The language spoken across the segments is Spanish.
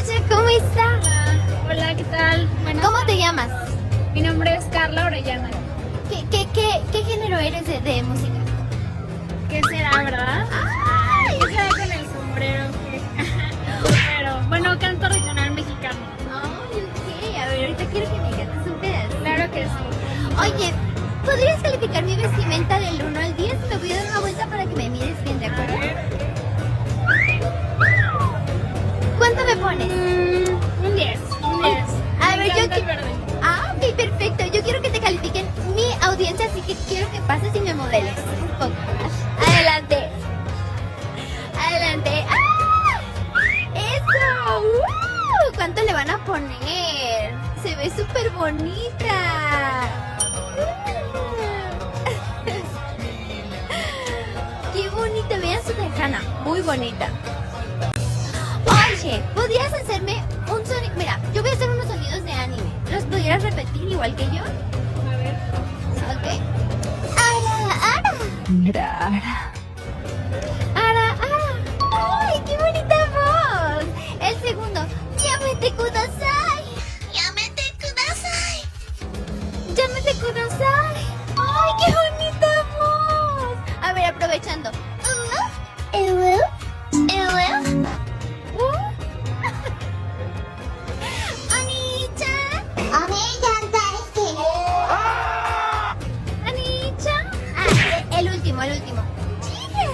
Natasha, ¿cómo estás? Hola, ¿qué tal? Buenas ¿Cómo te tardes. llamas? Mi nombre es Carla Orellana. ¿Qué género eres de música? ¿Qué será, verdad? ¡Ay! ¿Qué será con el sombrero? Pero, bueno, canto regional mexicano. Ay, ok. A ver, ahorita quiero que me cantes un pedazo. Claro que sí. Oye, ¿podrías calificar mi vestimenta del 1 al 10? Me voy a dar una vuelta para que me mires bien, ¿de A acuerdo? ver. ¿Cuánto me pones? Un 10. Un 10. A Me ver, yo encanta que... el verde. Ah, ok, perfecto. Yo quiero que te califiquen mi audiencia, así que quiero que pases y me modeles un poco. Adelante. Adelante. ¡Ah! ¡Eso! ¿Cuánto le van a poner? Se ve súper bonita. Qué bonita. Vean su tejana. Muy bonita. Oye, ¿podrías hacerme un sonido? Mira, yo voy a hacer unos sonidos de anime. ¿Los pudieras repetir igual que yo? A ver. Ok. Ara, ara. Ara, ara. ¡Ay, qué bonita voz! El segundo. Yamete kudasai. Yamete kudasai. Yamete kudasai. ¡Ay, qué bonita voz! A ver, aprovechando. Oni-chan. Ani-chan. Ah, el último. Chica,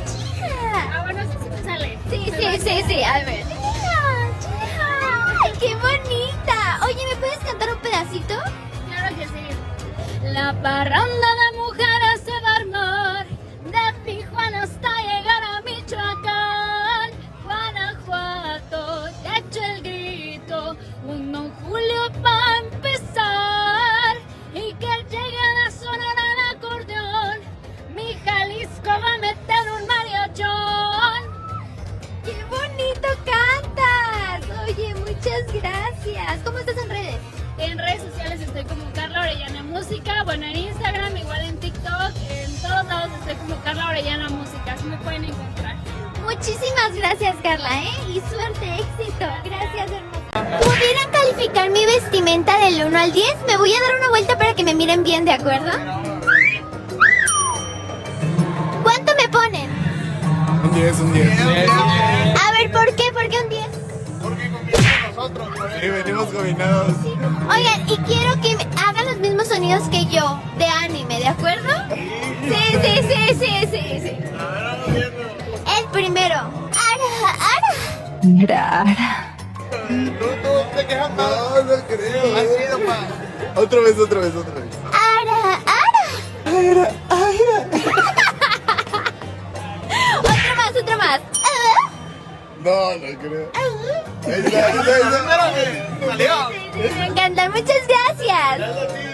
chica. Ah, bueno, eso sí me sale. Sí. A ver. Chica. Ay, qué bonita. Oye, ¿me puedes cantar un pedacito? Claro que sí. La parranda de mujeres se va a armar de Tijuana hasta llegar a Michoacán, Guanajuato, te echo el grito, un Don Julio para empezar y que llegue a sonar el acordeón, mi Jalisco va a meter un mariachón. ¡Qué bonito cantas! Oye, muchas gracias. ¿Cómo estás en redes? En redes sociales estoy como Carla Orellana Música, bueno, en Instagram, igual en TikTok, en todos lados estoy como Carla Orellana Música, así me pueden encontrar. Muchísimas gracias, Carla, ¿eh? Y suerte, éxito. Gracias, hermosa. ¿Pudieran calificar mi vestimenta del 1 al 10? Me voy a dar una vuelta para que me miren bien, ¿de acuerdo? ¿Cuánto me ponen? Un 10, un 10. A ver, ¿por qué? ¿Por qué un 10? Porque combinamos nosotros. Sí, venimos combinados. Oigan, y quiero que hagan los mismos sonidos que yo, de anime, ¿de acuerdo? Sí. A ver, vamos viendo. El primero. Ara. No te quejas más. No creo. Ha sido más. Otra vez. Ara. Otra más. No creo. Ahí está. Espérame. Salió. Me encantan, muchas gracias. Gracias a ti.